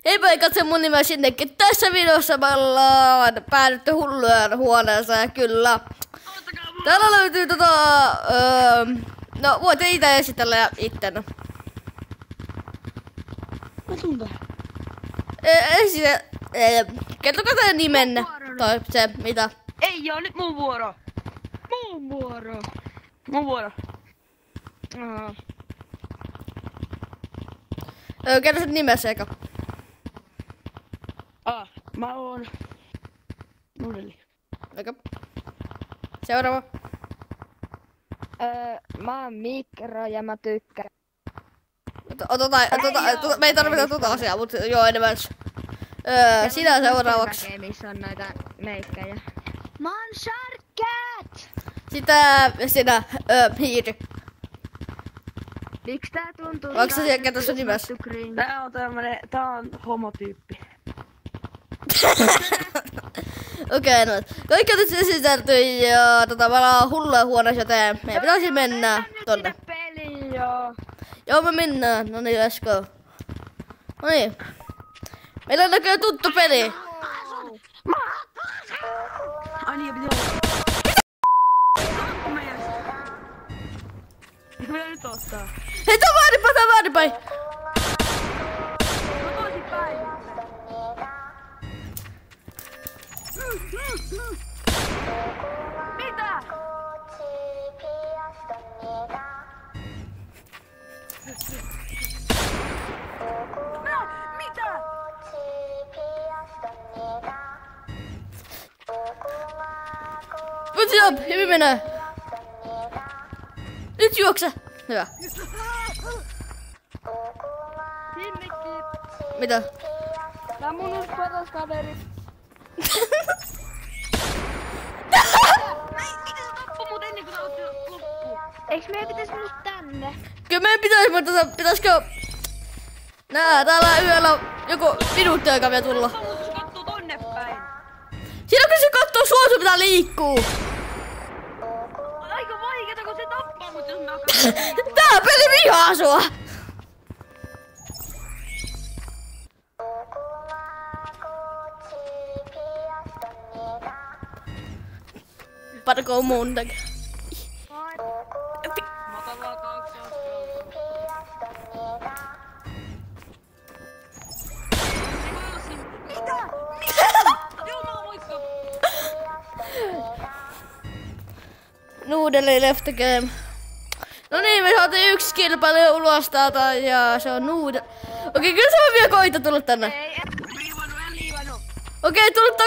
Heipä katso mun nimeä sinnekin. Tässä videossa me ollaan päädytty hullujen huoneeseen, ja kyllä. Täällä löytyy no voitte itse esitellä ittenä. Mä tuun tähän. Kertokaa teidän nimenne. Tai se, mitä. Ei joo, nyt mun vuoro. Mun vuoro. Kerro sen nimessä eka. Mä oon Nudeli. Okei. Seuraava. Mä oon Mikro ja mä tykkään. Me ei tarvita asiaa, mutta joo enemmän. Sinä seuraavaksi. Missä on näitä meikkejä. Mä oon Sharkcat! Sinä Hiiri. Miks tää tuntuu? Onko se siellä kertoa sun nimessä? Tää on homotyyppi. Okei, no. Kaikki on nyt esitelty ja me ollaan hulluja huoneessa, joten meidän pitäisi mennä tonne. Peli joo. Joo, me mennään. No niin, let's go. No niin. Meillä on näköjään tuttu peli. Ai niin, pitää mitä nyt ottaa? Hei, tää on väärinpäin. Mitä? Mitä? Good job, hyvin menee. Nyt juokse. Hyvä. Mitä? Tää mun uusi paras kaveri. Eiks meidän pitäis mennä tänne? Kyllä meidän pitäis, mutta pitäisikö... Täällä yöllä joku minuutti aikaa vielä tulla. Se kattoo tonne päin. Siinä kun se kattoo sua, sun pitää liikkuu. Aika vaikeeta, kun se tappaa mut jos mä katson. Tää peli vihaa sua. Parko mun takia. Matalaa kauksia. Mitä? Jumala moikka! Noodle left the game. No niin, me saatiin yksi kilpailu ulos täältä ja se on Noodle. Okei, kyllä se on vielä koita tulla tänne. En liivannut. Okei, tulla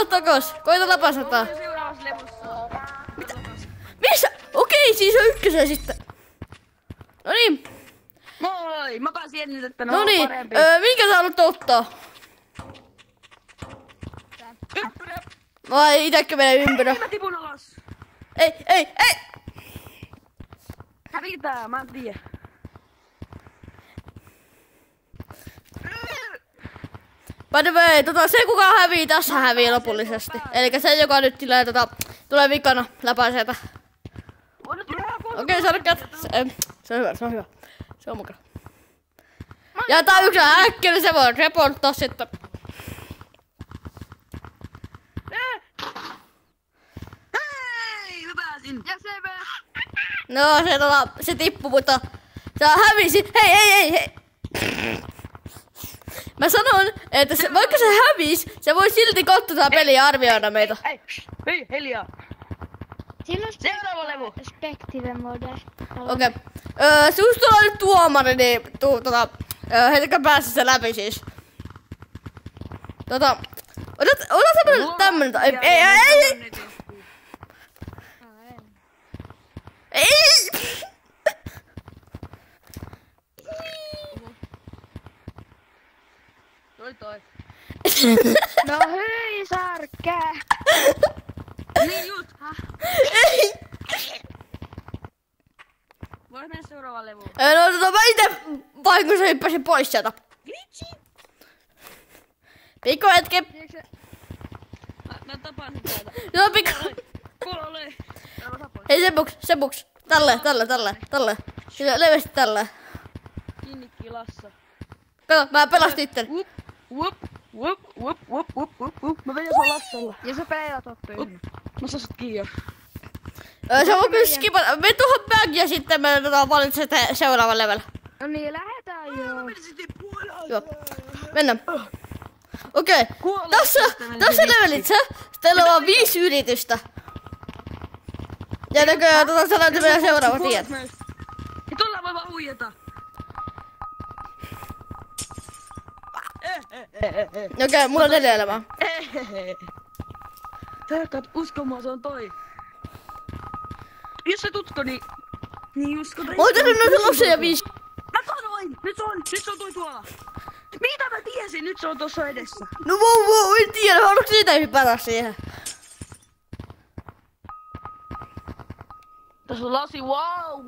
takos. Koita lapasata. Seuraavassa levussa. Mitä? Missä? Okei, siis on ykkösen sitten. No niin. Moi! Mä pääsin ennen, että No niin, minkä sä haluat ottaa? Ympyrä! Vai itäkö menee ympyrä? Mä tipun alas! Ei! Hävitää, mä en tiedä. By the way, se kuka hävii, tässä hävii lopullisesti. Elikkä se joka nyt tulee vikana läpäisetä. Okei, Sharkcat. Se on hyvä. Se on mukana. Ja tää on yksi äkkiä, se voi reporttaa sitten. Hei, mä pääsin! Ja se No se tippui, mutta sä hävisit. Hei! Mä sanon, että vaikka se hävis, se voi silti katsoa tää peliä ja arvioida meitä. Hei, hiljaa! Seuraava levu! Spective mode. Okei. Susta tulee nyt tuomari, niin heitäkää päässä se läpi siis. Ota tämmönen. Ei! Toi. No hyi Sarkkä! Niin just! Ei! Vois mennä seuraavaan levuun. No mä ite vahingossa hyppäsin pois sieltä. Glitchi! Pikku hetki. Mä tapaan sen täältä. Joo, pikku. Kuole! Hei se buks. Tälle. Sillä leveästi tälle. Kiinni kilassa. Kato, mä pelastin itteni. Mä vedän sun Lassella. Ja sä peilat oppii. Mä saan sut kiinni. Se on kyllä skipata. Me tuohon back ja sitten me valitsemme seuraavan level. No niin, lähetään jo. Joo. Mennään. Okei. Tässä levelitse. Teillä on vaan 5 yritystä. Ja näköjään se näytyy meidän seuraava tieto. Ja tuolla voi vaan uijata. Okei, mulla on 4 elämää. Tähkät uskomaan, se on toi. Jos sä tutko, niin usko. Mä oon tehnyt noita lapsia 5. Mä sanoin! Nyt se on toi tuolla. Mitä mä tiesin? Nyt se on tossa edessä. No wow, en tiedä. Haluatko siitä hypätä siihen? Tässä on lasi. Wow!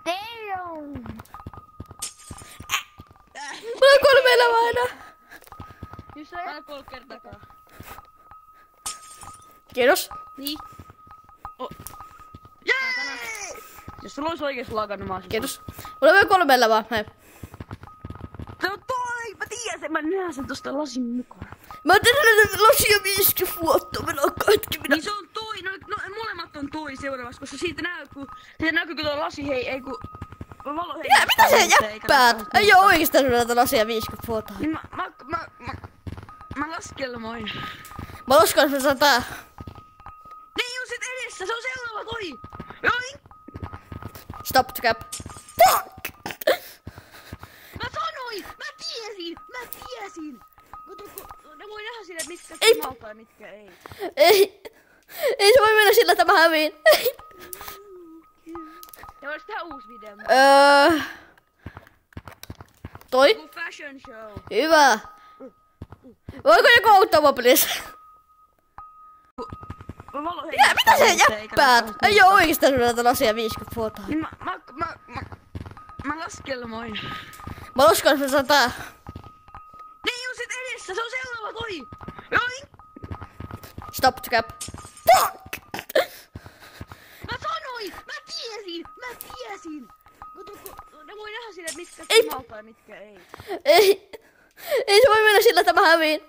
Damn! Mulla on 3 elämää enää. Mä 3 kertakaan. Kiitos. Niin. Jee! Jos sulla olisi oikeesti lakannut, mä olisin. Kiitos. Mulla on vielä 3 elämää. Hei. Se on toi! Mä tiedän, mä näen sen tosta lasin mukaan. Mä oon tehnyt näitä lasia 50 vuotta. Mä oon kaikki minä. Niin se on toi, no molemmat on toi seuraavassa, koska siitä näkyy, kun tuo lasi kun valo Ja mitä sä jäppäät? Ei oo oikeastaan näitä lasia 50 vuotta. Niin mä laskelmoin. Mä uskon, että se saa tää. Niin on sit edessä, se on seuraava toi! Join! Stop the cap. Fuck! Mä sanoin! Mä tiesin! Kato, ne voi nähdä sille, mitkä Ei. kimaltaa ja mitkä ei. Ei se voi mennä sillä, että mä häviin. Ja vois tehdä uusi video. Toi? Joku fashion show. Hyvä. Voiko joku auttaa mua, please? Valo Ja mitä sä jäppäät? Ei oo oikeastaan näitä lasia 50 vuotta. Niin mä laskelmoin. Mä uskon, että se saa tää. Niin on sit edessä, se on seuraava toi! Join! Stop the cap. Fuck! Mä sanoin! Mä tiesin! Kato, ne voi nähdä sille, mitkä Ei. kimaltaa ja mitkä ei. Ei se voi mennä sillä, että mä häviin.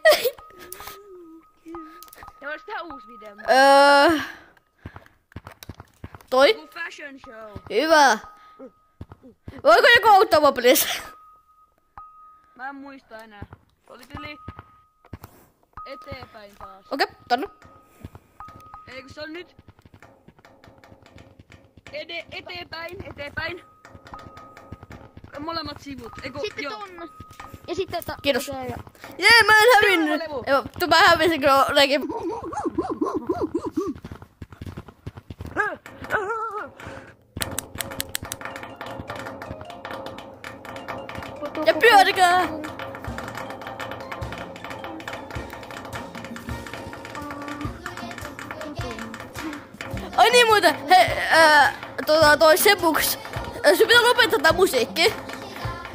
Ja vois tehdä uusi video. Toi? Joku fashion show. Hyvä. Voiko joku auttaa mua, please? Mä en muista enää. Oli yli eteenpäin taas. Okei, tonne. Ei kun se on nyt eteenpäin. Molemmat sivut. Eiku, Sitten joo. tonne. Ja sitten Kiitos. okei, ja- Jee, mä en hävinnyt. Levu. Joo, mä hävisin kyllä jotenkin. Ja pyörikää! Ai niin muuten, toi Sebuks. Sun pitää lopettaa tää musiikki.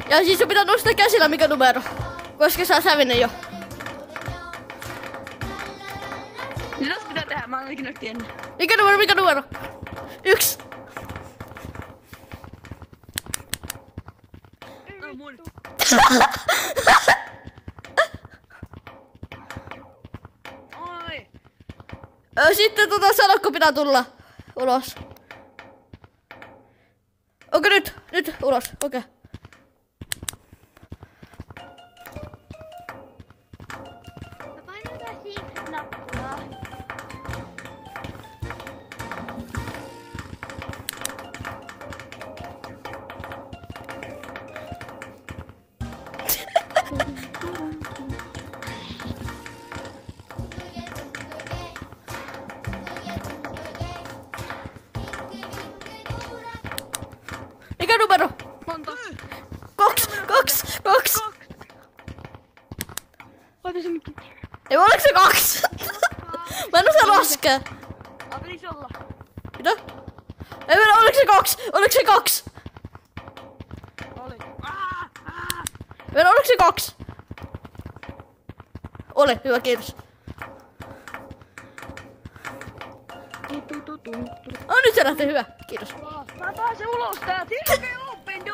Ja siis sun pitää nostaa käsillä mikä numero. Koska sä oot hävinnyt jo. Niin tästä pitää tehdä, mä en ikinä tiennyt. Mikä numero? 1. No mun. Oi! Sitten salakko pitää tulla ulos. Okei, nyt ulos, okei. Mä painan tää secret-nappulaa. Mikä numero? Monta? 2. Oota se mikki. Ei, oliko se 2? Mä en osaa laskea. Pitäis olla. Mitä? Ei, oliko se 2? Oli. Oliko se 2? Oli, hyvä, kiitos. Nyt se lähtee, hyvä, kiitos. Mä pääsen ulos täältä. Silkee open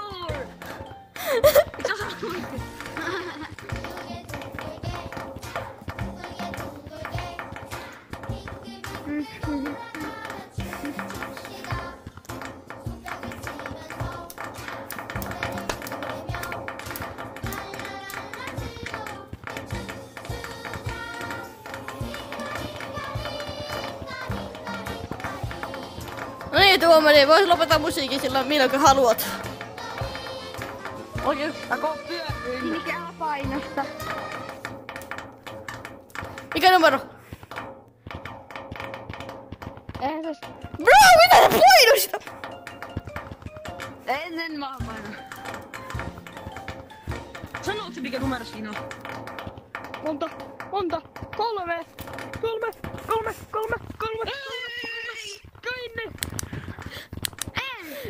Okei, tuomari, vois lopettaa musiikin silloin milloin haluat. Oikeastaan pyörin. Mikä painosta? Mikä numero? Eihän se... Bro, mitä sä painosit? En mä paino. Sanootko mikä numero siinä on? Monta. 3.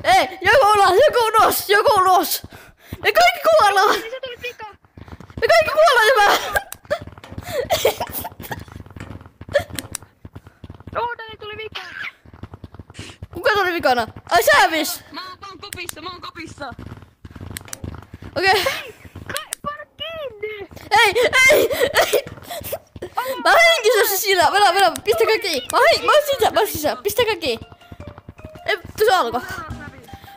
Ei, joku ulos. Me kaikki kuollaan. Se tuli pika. Me kaikki kuollaan hyvä. Oudani tuli vika. Kuka tuli vikana? Ai sä hävis. Mä oon kopissa. Okei. Pane kiinni. Ei. Mä henkissä siinä. Vedä. Pistäkää kiinni. Mä oon sisään. Pistäkää kiinni. Ei, tuossa alko.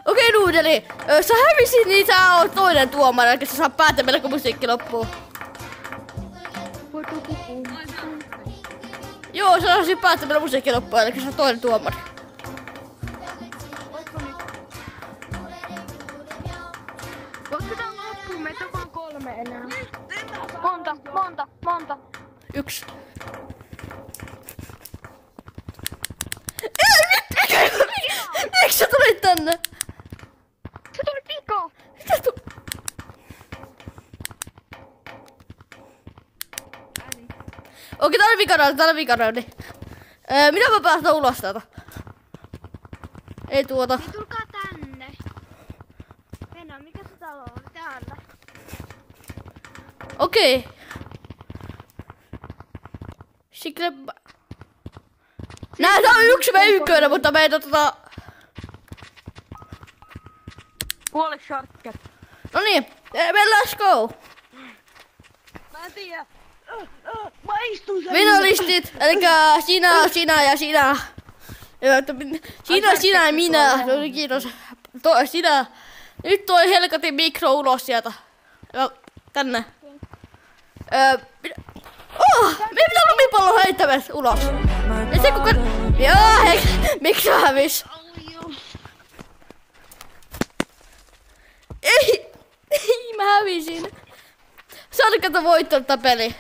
Okei, Nuudeli. Sä hävisit, niin sä oot toinen tuomari. Eli sä saa päättää meillä, kun musiikki loppuu. Joo, sä saasit päättää meillä musiikki loppuu. Eli sä oot toinen tuomari. Voitko tää loppuun? Meitä on vaan 3 enää. Monta. 1. Ei, miksi sä tulit tänne? Se tuli pika. Mitä tu... Okei, tää oli vikaraundi. Mitä mä päästän ulos täältä? Ei tuota. Niin tulkaa tänne. Venä, mikä se talo on? Täällä. Okei. Sikle... Nää, tää on 1v1, mutta meitä Puolet sharkket. No niin, let's go! Mä en tiedä. Mä istun sen. Finalistit, elikkä sinä ja sinä. Sinä ja minä. No, kiitos. Sinä. Nyt toi helkatin mikro ulos sieltä. Tänne. Meidän pitää lumipallo heittämässä ulos. Ja se kuka... Joo, hei. Miksi sä hävis? Ei, mä hävisin. Sä olet kato voittanut tää peli.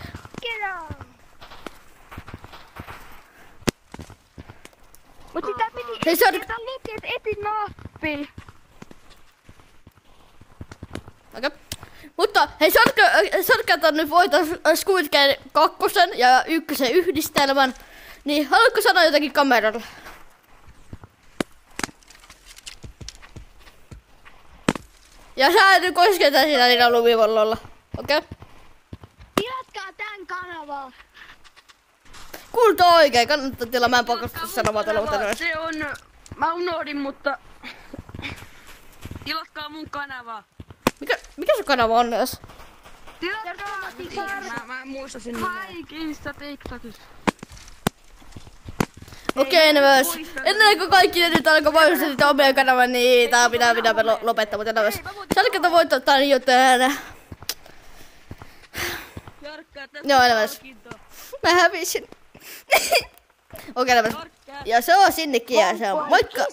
Mut sitä piti Hei, sä olet... lukea, et etin nappi. Okei. Mutta hei, sä olet kato nyt voittanut Squid Game 2 ja 1 yhdistelmän. Niin, haluatko sanoa jotakin kameralle? Ja sä nyt kosketaan sitä niillä lumipallolla. Okei? Tilatkaa tän kanavaa. Kuulta oikein, kannattaa tilaa, mä en pakasta sanomaan tällä. Se on... Mä unohdin, mutta... Tilatkaa mun kanavaa. Mikä se kanava on edes? Tilatkaa mä muistan sen nimeä. Kaikista TikTokissa. Okei, ne myös. Ennen kuin kaikki ne nyt alkoi mainostaa sitä omia kanavan, niin tää pitää lopettaa, mutta myös. Sä olit kato voittaa jotain. Joo, elämässä. Mä hävisin. Okei, elämässä. Ja se on sinnekin ja se on moikka.